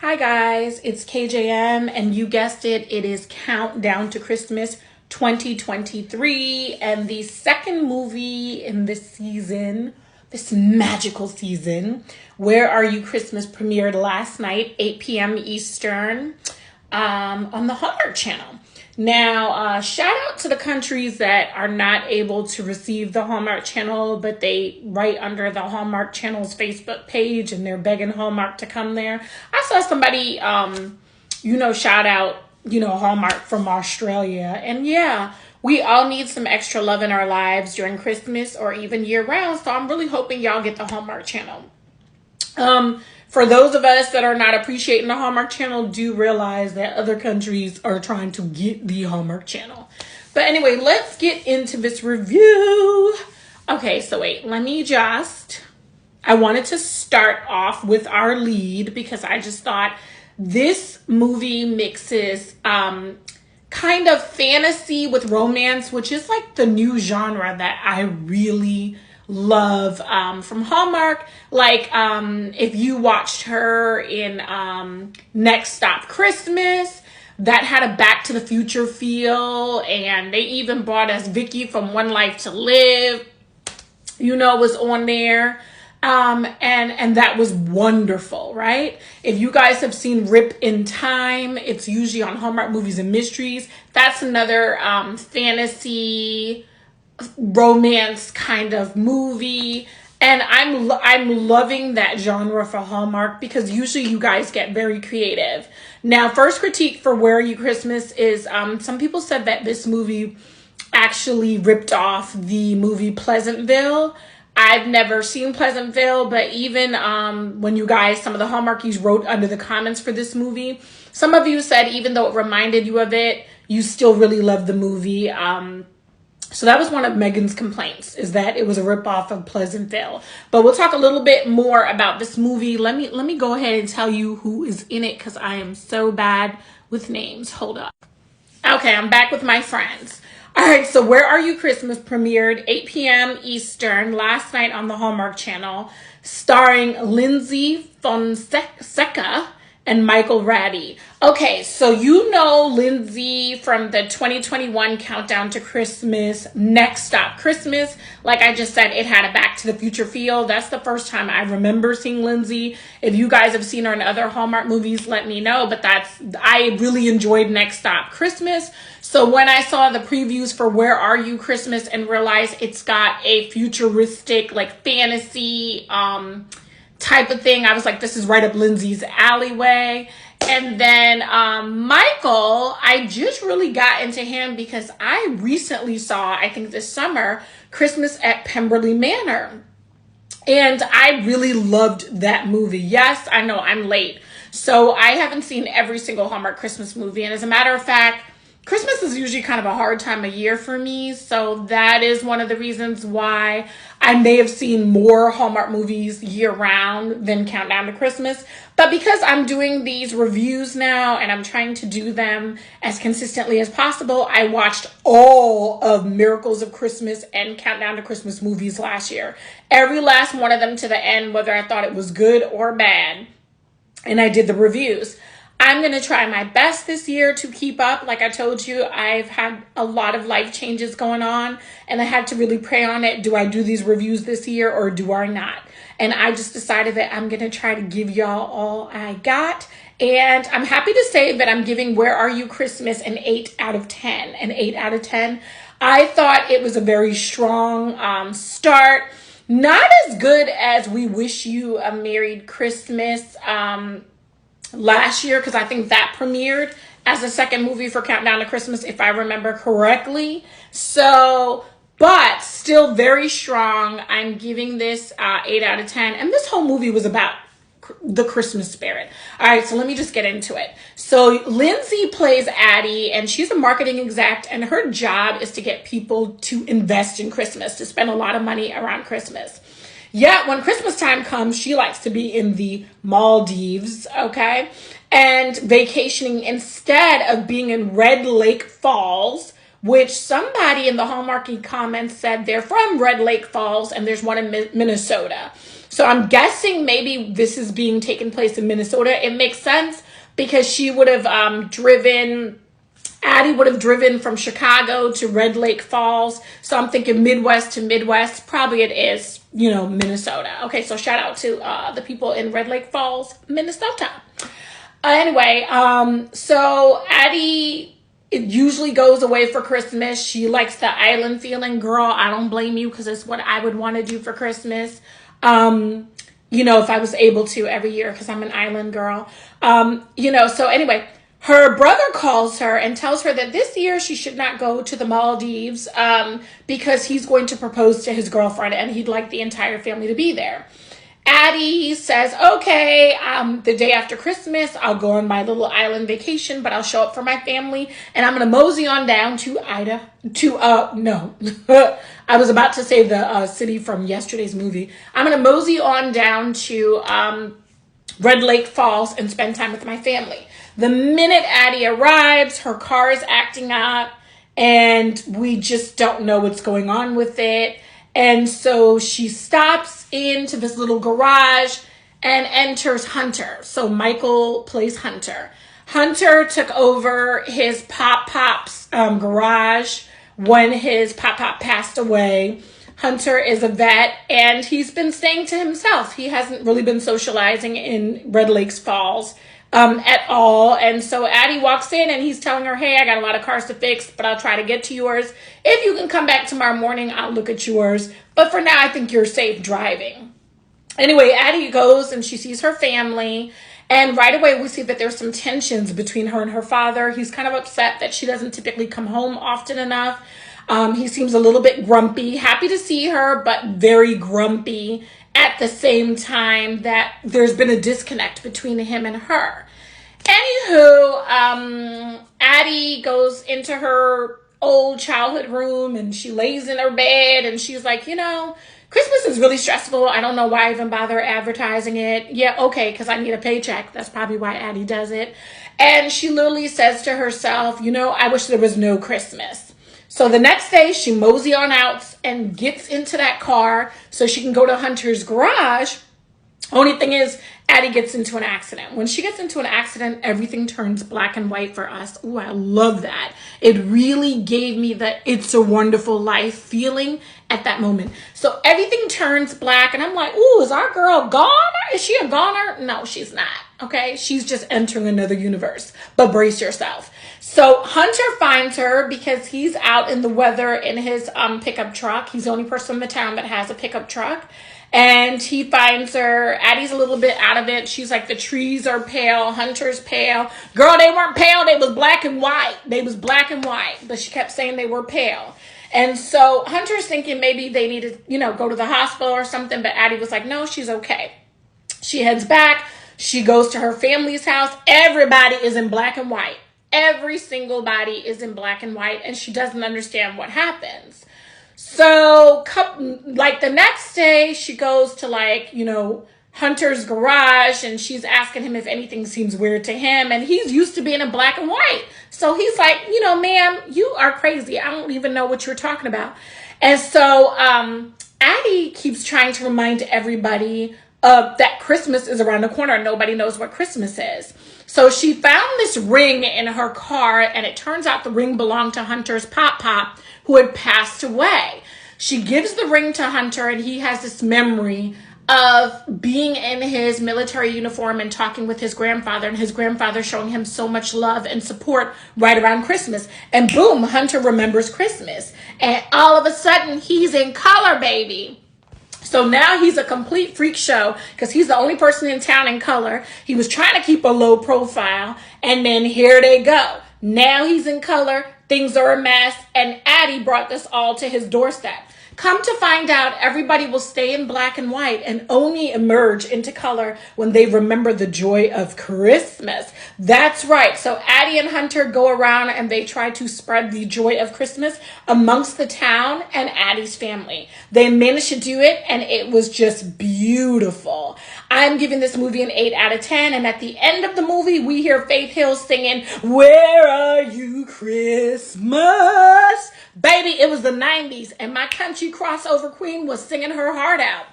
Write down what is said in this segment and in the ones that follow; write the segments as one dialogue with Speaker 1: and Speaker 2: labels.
Speaker 1: Hi guys, it's KJM and you guessed it, it is Countdown to Christmas 2023 and the second movie in this season, this magical season. Where Are You Christmas premiered last night, 8 p.m. Eastern, on the Hallmark Channel. Now, shout out to the countries that are not able to receive the Hallmark Channel, but they write under the Hallmark Channel's Facebook page and they're begging Hallmark to come there. I saw somebody, shout out, Hallmark from Australia. And yeah, we all need some extra love in our lives during Christmas or even year round. So I'm really hoping y'all get the Hallmark Channel. For those of us that are not appreciating the Hallmark Channel, do realize that other countries are trying to get the Hallmark Channel. But anyway, let's get into this review. Okay, so wait, I wanted to start off with our lead because I just thought this movie mixes kind of fantasy with romance, which is like the new genre that I really love from Hallmark. Like if you watched her in Next Stop Christmas, that had a Back to the Future feel, and they even brought us Vicky from One Life to Live, was on there. And that was wonderful, right? If you guys have seen Rip in Time, it's usually on Hallmark Movies and Mysteries. That's another fantasy romance kind of movie, and I'm loving that genre for Hallmark because usually you guys get very creative. Now, first critique for Where Are You Christmas is some people said that this movie actually ripped off the movie Pleasantville. I've never seen Pleasantville, but even when you guys, some of the Hallmarkies wrote under the comments for this movie, some of you said even though it reminded you of it, you still really loved the movie. So that was one of Megan's complaints, is that it was a ripoff of Pleasantville. But we'll talk a little bit more about this movie. Let me go ahead and tell you who is in it because I am so bad with names. Hold up. Okay, I'm back with my friends. All right, so Where Are You Christmas premiered 8 p.m. Eastern last night on the Hallmark Channel, starring Lyndsy Forseca and Michael Rady. Okay, so Lyndsy from the 2021 Countdown to Christmas, Next Stop Christmas. Like I just said, it had a Back to the Future feel. That's the first time I remember seeing Lyndsy. If you guys have seen her in other Hallmark movies, let me know. But I really enjoyed Next Stop Christmas. So when I saw the previews for Where Are You Christmas and realized it's got a futuristic, like fantasy, type of thing, I was like, this is right up Lyndsy's alleyway. And then Michael, I just really got into him because I recently saw, I think this summer, Christmas at Pemberley Manor. And I really loved that movie. Yes, I know I'm late. So I haven't seen every single Hallmark Christmas movie. And as a matter of fact, Christmas is usually kind of a hard time of year for me, so that is one of the reasons why I may have seen more Hallmark movies year-round than Countdown to Christmas. But because I'm doing these reviews now and I'm trying to do them as consistently as possible, I watched all of Miracles of Christmas and Countdown to Christmas movies last year. Every last one of them to the end, whether I thought it was good or bad. And I did the reviews. I'm going to try my best this year to keep up. Like I told you, I've had a lot of life changes going on and I had to really pray on it. Do I do these reviews this year or do I not? And I just decided that I'm going to try to give y'all all I got. And I'm happy to say that I'm giving Where Are You Christmas an 8 out of 10. An 8 out of 10. I thought it was a very strong start. Not as good as We Wish You a Merry Christmas last year, because I think that premiered as a second movie for Countdown to Christmas, if I remember correctly. So, but still very strong. I'm giving this 8 out of 10. And this whole movie was about the Christmas spirit. All right, so let me just get into it. So Lyndsy plays Addie, and she's a marketing exec, and her job is to get people to invest in Christmas, to spend a lot of money around Christmas. Yet when Christmas time comes, she likes to be in the Maldives, okay, and vacationing instead of being in Red Lake Falls, which somebody in the Hallmarky comments said they're from Red Lake Falls and there's one in Minnesota. So I'm guessing maybe this is being taken place in Minnesota. It makes sense because she would have Addie would have driven from Chicago to Red Lake Falls. So I'm thinking Midwest to Midwest. Probably it is, Minnesota. Okay, so shout out to the people in Red Lake Falls, Minnesota. Anyway, so Addie, it usually goes away for Christmas. She likes the island feeling. Girl, I don't blame you because it's what I would want to do for Christmas. If I was able to every year because I'm an island girl. So anyway, her brother calls her and tells her that this year she should not go to the Maldives because he's going to propose to his girlfriend and he'd like the entire family to be there. Addie says, okay, the day after Christmas, I'll go on my little island vacation, but I'll show up for my family and I'm going to mosey on down to I was about to say the city from yesterday's movie. I'm going to mosey on down to Red Lake Falls and spend time with my family. The minute Addie arrives, her car is acting up and we just don't know what's going on with it. And so she stops into this little garage and enters Hunter. So Michael plays Hunter. Hunter took over his Pop's garage when his Pop passed away. Hunter is a vet and he's been staying to himself. He hasn't really been socializing in Red Lakes Falls at all. And so Addie walks in and he's telling her, hey, I got a lot of cars to fix, but I'll try to get to yours. If you can come back tomorrow morning, I'll look at yours. But for now, I think you're safe driving. Anyway, Addie goes and she sees her family. And right away, we see that there's some tensions between her and her father. He's kind of upset that she doesn't typically come home often enough. He seems a little bit grumpy, happy to see her, but very grumpy at the same time that there's been a disconnect between him and her. Anywho, Addie goes into her old childhood room and she lays in her bed and she's like, Christmas is really stressful. I don't know why I even bother advertising it. Yeah, okay, because I need a paycheck. That's probably why Addie does it. And she literally says to herself, I wish there was no Christmas. So the next day she mosey on out and gets into that car so she can go to Hunter's garage. Only thing is, Addie gets into an accident. When she gets into an accident, everything turns black and white for us. Ooh, I love that. It really gave me the It's a Wonderful Life feeling at that moment. So everything turns black and I'm like, ooh, is our girl gone? Is she a goner? No, she's not. Okay, she's just entering another universe. But brace yourself. So Hunter finds her because he's out in the weather in his pickup truck. He's the only person in the town that has a pickup truck. And he finds her. Addie's a little bit out of it. She's like, the trees are pale. Hunter's pale. Girl, they weren't pale. They was black and white. But she kept saying they were pale. And so Hunter's thinking maybe they need to, go to the hospital or something. But Addie was like, no, she's okay. She heads back. She goes to her family's house. Everybody is in black and white. Every single body is in black and white. And she doesn't understand what happens. So, the next day, she goes to, Hunter's garage, and she's asking him if anything seems weird to him, and he's used to being in black and white. So he's like, ma'am, you are crazy. I don't even know what you're talking about. And so Addie keeps trying to remind everybody that Christmas is around the corner, and nobody knows what Christmas is. So she found this ring in her car, and it turns out the ring belonged to Hunter's Pop, who had passed away. She gives the ring to Hunter, and he has this memory of being in his military uniform and talking with his grandfather, and his grandfather showing him so much love and support right around Christmas. And boom, Hunter remembers Christmas. And all of a sudden, he's in color, baby. So now he's a complete freak show because he's the only person in town in color. He was trying to keep a low profile, and then here they go. Now he's in color. Things are a mess, and Addie brought this all to his doorstep. Come to find out, everybody will stay in black and white and only emerge into color when they remember the joy of Christmas. That's right. So Addie and Hunter go around and they try to spread the joy of Christmas amongst the town and Addie's family. They managed to do it, and it was just beautiful. I'm giving this movie an 8 out of 10. And at the end of the movie, we hear Faith Hill singing, "Where Are You, Christmas?" Baby, it was the 90s, and my country crossover queen was singing her heart out.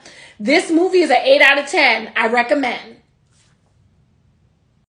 Speaker 1: This movie is an 8 out of 10. I recommend.